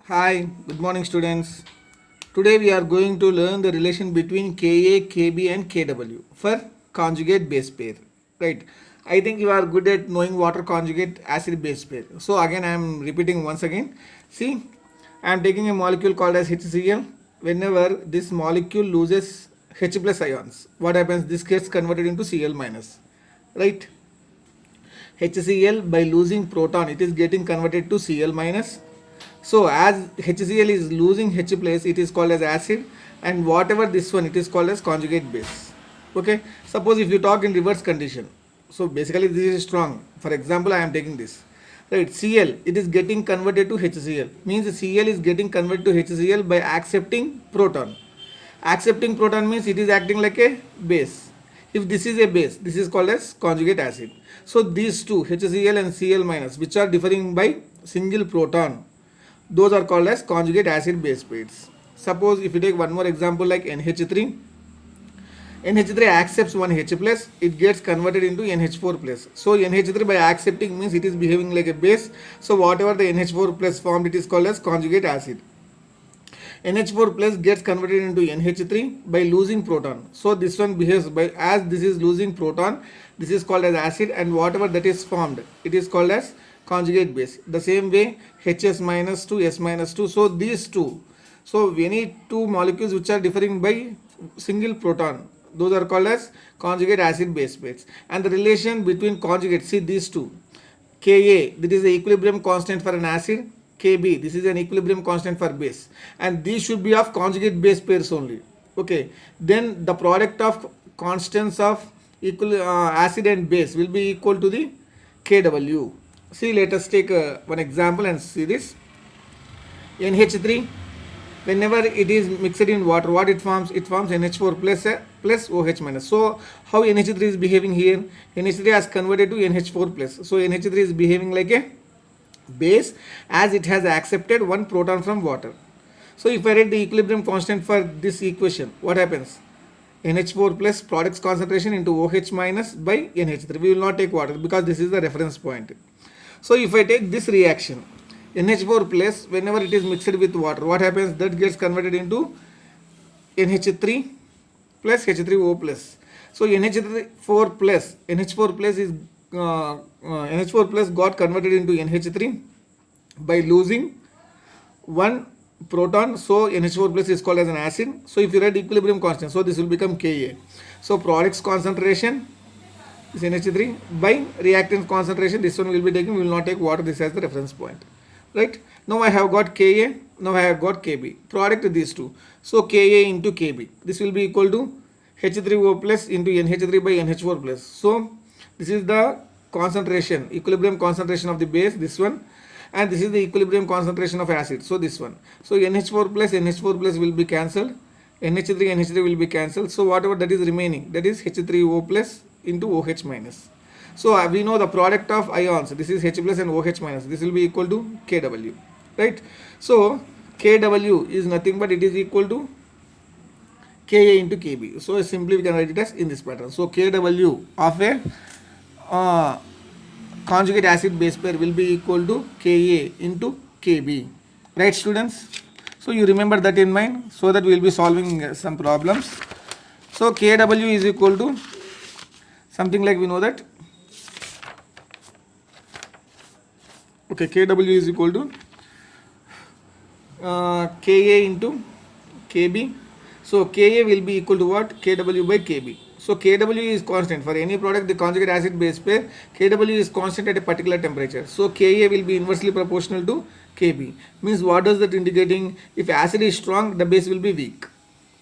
Hi, good morning students. Today we are going to learn the relation between Ka, Kb and Kw for conjugate base pair. Right. I think you are good at knowing water conjugate acid base pair. So again I am repeating once again. See, I am taking a molecule called as HCl. Whenever this molecule loses H plus ions, what happens? This gets converted into Cl minus. Right. HCl by losing proton, it is getting converted to Cl minus. So as HCl is losing H place, it is called as acid, and whatever this one, it is called as conjugate base. Okay. Suppose if you talk in reverse condition, so basically this is strong. For example, I am taking this. Right, Cl, it is getting converted to HCl. Means Cl is getting converted to HCl by accepting proton. Accepting proton means it is acting like a base. If this is a base, this is called as conjugate acid. So these two, HCl and Cl minus, which are differing by single proton, those are called as conjugate acid base pairs. Suppose if you take one more example like NH3, NH3 accepts one H plus, it gets converted into NH4 plus. So NH3 by accepting means it is behaving like a base. So whatever the NH4 plus formed, it is called as conjugate acid. NH4 plus gets converted into NH3 by losing proton. So this one behaves by, as this is losing proton, this is called as acid, and whatever that is formed, it is called as conjugate base. The same way HS minus 2, S minus 2. So these two. So any two molecules which are differing by single proton, those are called as conjugate acid base pairs. And the relation between conjugate, see these two. Ka, that is the equilibrium constant for an acid. Kb, this is an equilibrium constant for base, and these should be of conjugate base pairs only. Okay, then the product of constants of equal acid and base will be equal to the Kw. See, let us take one example and see this. NH3, whenever it is mixed in water, what it forms? It forms NH4 plus OH minus. So how NH3 is behaving here? NH3 has converted to NH4 plus. So NH3 is behaving like a base as it has accepted one proton from water. So if I write the equilibrium constant for this equation, what happens? NH4 plus products concentration into OH minus by NH3. We will not take water because this is the reference point. So if I take this reaction, NH4 plus, whenever it is mixed with water, what happens? That gets converted into NH3 plus H3O plus. So NH4 plus, NH4 plus is NH4 plus got converted into NH3 by losing one proton. So NH4 plus is called as an acid. So if you write equilibrium constant, so this will become Ka. So products concentration is NH3 by reactant concentration, this one will be taken. We will not take water, this as the reference point. Right, now I have got Ka, now I have got Kb, product these two. So Ka into Kb, this will be equal to H3O plus into NH3 by NH4 plus. So this is the concentration, equilibrium concentration of the base, this one, and this is the equilibrium concentration of acid, so this one. So NH4 plus will be cancelled, NH3 will be cancelled. So whatever that is remaining, that is H3O plus into OH minus. So we know the product of ions, this is H plus and OH minus, this will be equal to Kw, right? So Kw is nothing but it is equal to Ka into Kb. So simply we can write it as in this pattern. So Kw of a conjugate acid base pair will be equal to Ka into Kb. Right, students? So you remember that in mind so that we will be solving some problems. So Kw is equal to something like, we know that. Okay, Kw is equal to Ka into Kb. So Ka will be equal to what? Kw by Kb. So Kw is constant for any product, the conjugate acid base pair. Kw is constant at a particular temperature. So Ka will be inversely proportional to Kb. Means what does that indicating? If acid is strong, the base will be weak.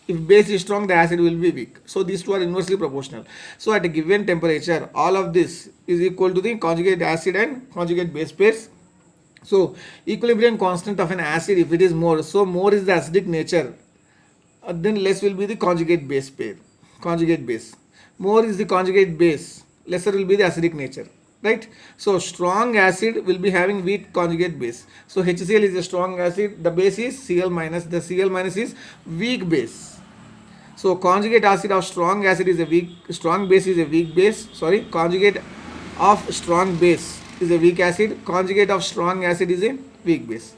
If base is strong, the acid will be weak. So these two are inversely proportional. So at a given temperature, all of this is equal to the conjugate acid and conjugate base pairs. So equilibrium constant of an acid, if it is more, so more is the acidic nature, then less will be the conjugate base pair. Conjugate base. More is the conjugate base, lesser will be the acidic nature. Right? So strong acid will be having weak conjugate base. So HCl is a strong acid, the base is Cl minus, the Cl minus is weak base. So conjugate acid of strong acid is a weak, strong base is a weak base, sorry, conjugate of strong base is a weak acid, conjugate of strong acid is a weak base.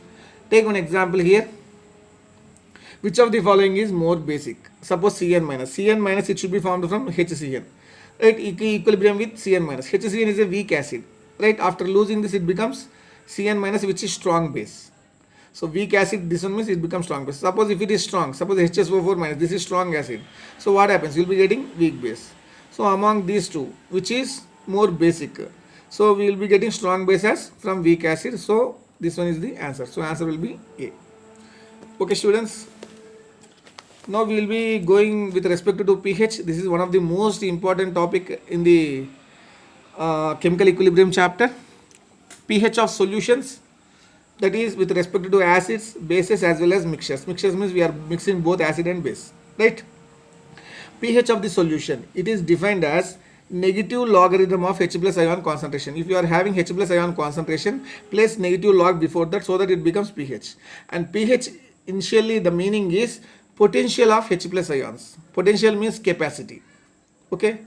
Take one example here. Which of the following is more basic? Suppose Cn minus. Cn minus, it should be formed from HCl. Right? Equilibrium with Cn minus. HCl is a weak acid. Right? After losing this, it becomes Cn minus, which is strong base. So weak acid, this one means it becomes strong base. Suppose if it is strong, suppose HSO4 minus, this is strong acid. So what happens? You will be getting weak base. So among these two, which is more basic? So we will be getting strong base as from weak acid. So this one is the answer. So answer will be A. Okay, students. Now we will be going with respect to pH. This is one of the most important topic in the chemical equilibrium chapter. pH of solutions, that is with respect to acids, bases as well as mixtures. Mixtures means we are mixing both acid and base, right? pH of the solution, it is defined as negative logarithm of H plus ion concentration. If you are having H plus ion concentration, place negative log before that so that it becomes pH. And pH, initially the meaning is potential of H plus ions. Potential means capacity. Okay.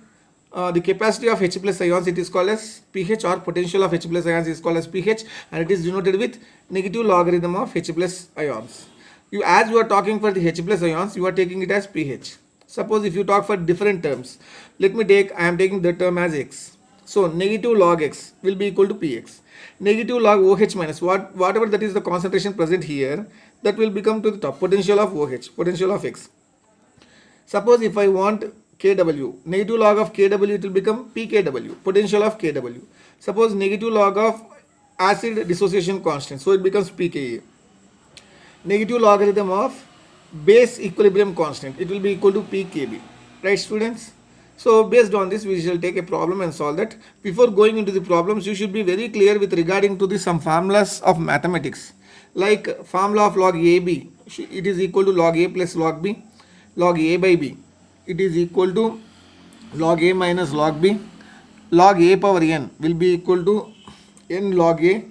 The capacity of H plus ions, it is called as pH, or potential of H plus ions is called as pH, and it is denoted with negative logarithm of H plus ions. As you are talking for the H plus ions, you are taking it as pH. Suppose if you talk for different terms, I am taking the term as X. So negative log X will be equal to Px. Negative log OH minus, whatever that is the concentration present here, that will become to the top, potential of OH, potential of X. Suppose if I want Kw, negative log of Kw, it will become pKw, potential of Kw. Suppose negative log of acid dissociation constant, so it becomes pKa. Negative logarithm of base equilibrium constant, it will be equal to pKb. Right, students? So based on this, we shall take a problem and solve that. Before going into the problems, you should be very clear with regarding to the some formulas of mathematics. Like formula of log AB, it is equal to log A plus log B. Log A by B, it is equal to log A minus log B. Log A power n will be equal to n log A.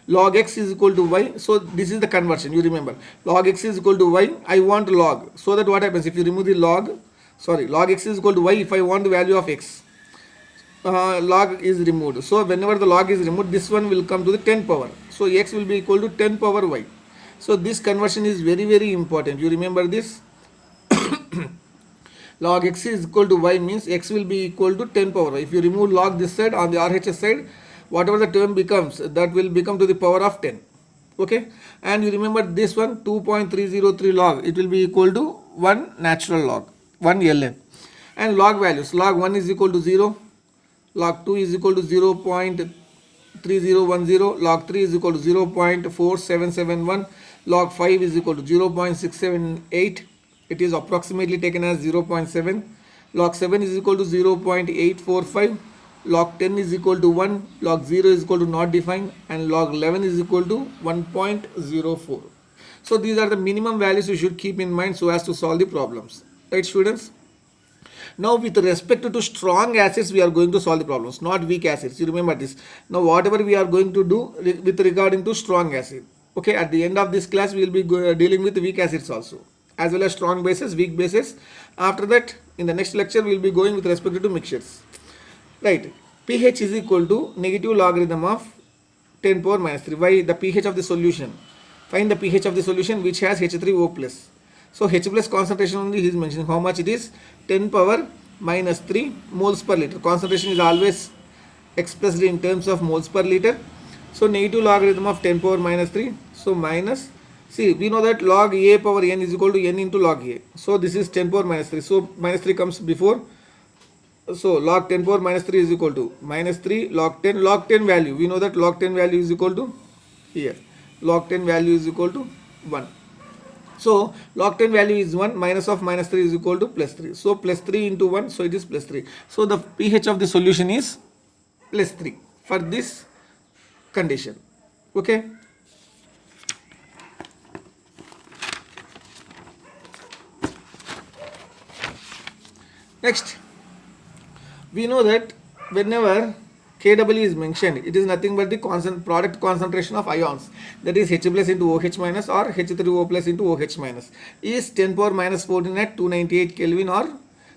Log x is equal to y. So this is the conversion, you remember. Log x is equal to y. I want log. So that what happens if you remove the log x is equal to y if I want the value of x. Log is removed. So whenever the log is removed, this one will come to the 10 power. So x will be equal to 10 power y. So this conversion is very, very important. You remember this? Log x is equal to y means x will be equal to 10 power y. If you remove log this side, on the RHS side, whatever the term becomes, that will become to the power of 10. Okay. And you remember this one, 2.303 log, it will be equal to 1 natural log, 1 ln. And log values, log 1 is equal to 0. Log 2 is equal to 0.3010, log 3 is equal to 0.4771, log 5 is equal to 0.678, it is approximately taken as 0.7, log 7 is equal to 0.845, log 10 is equal to 1, log 0 is equal to not defined, and log 11 is equal to 1.04. So these are the minimum values you should keep in mind so as to solve the problems. Right, students? Now with respect to strong acids, we are going to solve the problems, not weak acids. You remember this. Now whatever we are going to do with regarding to strong acid. Okay, at the end of this class, we will be dealing with weak acids also, as well as strong bases, weak bases. After that, in the next lecture, we will be going with respect to mixtures. Right, pH is equal to negative logarithm of 10 power minus 3. Why? The pH of the solution. Find the pH of the solution which has H3O plus. So H plus concentration only he is mentioning how much it is, 10 power minus 3 moles per liter. Concentration is always expressed in terms of moles per liter. So negative logarithm of 10 power minus 3. So minus, see, we know that log A power n is equal to n into log A. So this is 10 power minus 3. So minus 3 comes before. So log 10 power minus 3 is equal to minus 3 log 10. Log 10 value, we know that log 10 value is equal to here. Log 10 value is equal to 1. So log 10 value is 1, minus of minus 3 is equal to plus 3. So plus 3 into 1, so it is plus 3. So the pH of the solution is plus 3 for this condition. Okay. Next, we know that whenever Kw is mentioned, it is nothing but the product concentration of ions, that is H plus into OH minus or H3O plus into OH minus, is 10 power minus 14 at 298 Kelvin or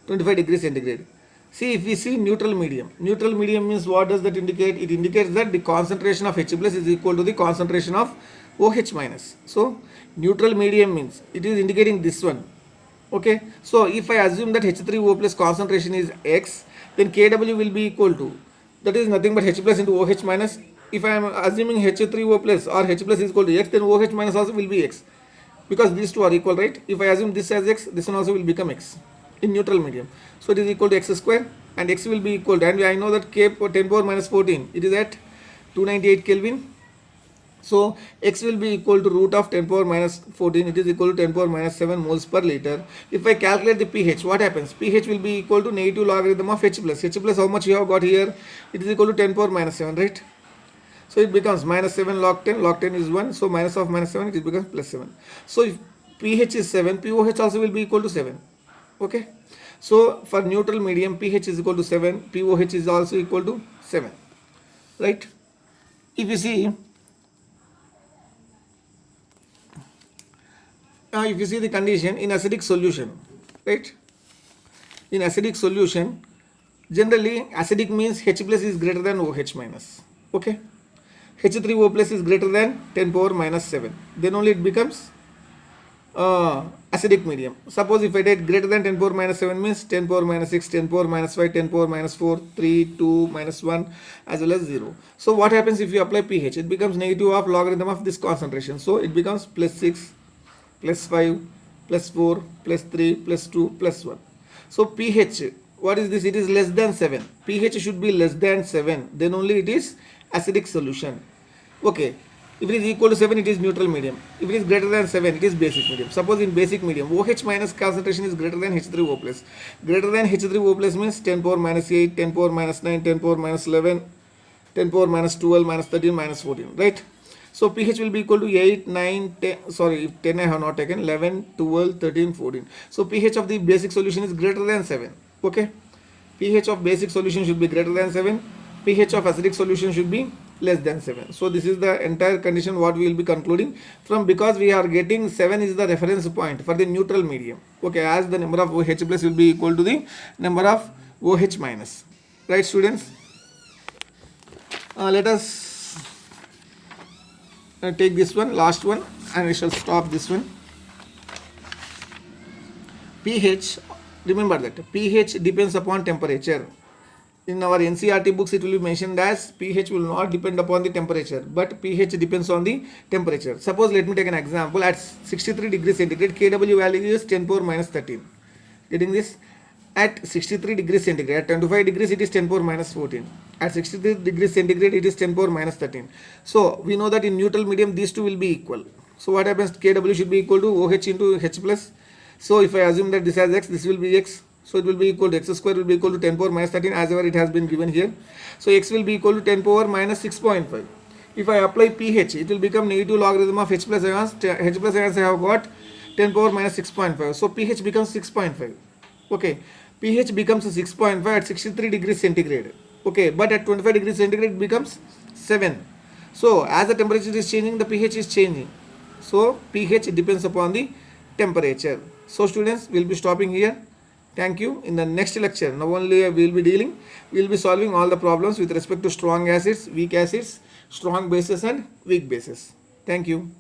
25 degrees centigrade. See, if we see neutral medium means what does that indicate? It indicates that the concentration of H plus is equal to the concentration of OH minus. So neutral medium means it is indicating this one. Okay, so if I assume that H3O plus concentration is X, then Kw will be equal to, that is nothing but H plus into OH minus. If I am assuming H3O plus or H plus is equal to X, then OH minus also will be X, because these two are equal, right? If I assume this as X, this one also will become X in neutral medium. So it is equal to X square, and X will be equal to, and I know that K 10 power minus 14, it is at 298 Kelvin. So X will be equal to root of 10 power minus 14, it is equal to 10 power minus 7 moles per liter. If I calculate the pH, what happens? pH will be equal to negative logarithm of H plus. H plus, how much you have got here? It is equal to 10 power minus 7, right? So it becomes minus 7 log 10 is 1, so minus of minus 7, it becomes plus 7. So if pH is 7, pOH also will be equal to 7. Okay, so for neutral medium, pH is equal to 7, pOH is also equal to 7, right? If you see, if you see the condition in acidic solution, right? In acidic solution, generally acidic means H plus is greater than OH minus. Okay, H3O plus is greater than 10 power minus 7. Then only it becomes acidic medium. Suppose if I take greater than 10 power minus 7 means 10 power minus 6, 10 power minus 5, 10 power minus 4, 3, 2, minus 1 as well as 0. So what happens if you apply pH? It becomes negative of logarithm of this concentration. So it becomes plus 6, plus 5, plus 4, plus 3, plus 2, plus 1. So pH, what is this? It is less than 7. pH should be less than 7. Then only it is acidic solution. Okay. If it is equal to 7, it is neutral medium. If it is greater than 7, it is basic medium. Suppose in basic medium, OH minus concentration is greater than H3O plus. Greater than H3O plus means 10 power minus 8, 10 power minus 9, 10 power minus 11, 10 power minus 12, minus 13, minus 14, right? So pH will be equal to 8, 9, 10, sorry, 10 I have not taken, 11, 12, 13, 14. So pH of the basic solution is greater than 7. Okay, pH of basic solution should be greater than 7. pH of acidic solution should be less than 7. So this is the entire condition what we will be concluding from, because we are getting 7 is the reference point for the neutral medium. Okay, as the number of OH plus will be equal to the number of OH minus. Right, students? Let us take this one, last one, and we shall stop this one. pH, remember that pH depends upon temperature. In our NCERT books, it will be mentioned as pH will not depend upon the temperature, but pH depends on the temperature. Suppose, let me take an example. At 63 degrees centigrade, Kw value is 10 power minus 13. Getting this? At 63 degrees centigrade, at 25 degrees, it is 10 power minus 14. At 63 degrees centigrade, it is 10 power minus 13. So we know that in neutral medium, these two will be equal. So what happens? Kw should be equal to OH into H plus. So if I assume that this has X, this will be X. So it will be equal to X square will be equal to 10 power minus 13, as ever it has been given here. So X will be equal to 10 power minus 6.5. If I apply pH, it will become negative logarithm of H plus ions. H plus ions I have got 10 power minus 6.5. So pH becomes 6.5. Okay, pH becomes 6.5 at 63 degrees centigrade. Okay, but at 25 degrees centigrade it becomes 7. So as the temperature is changing, the pH is changing. So pH depends upon the temperature. So students, we will be stopping here. Thank you. In the next lecture, now only we will be solving all the problems with respect to strong acids, weak acids, strong bases and weak bases. Thank you.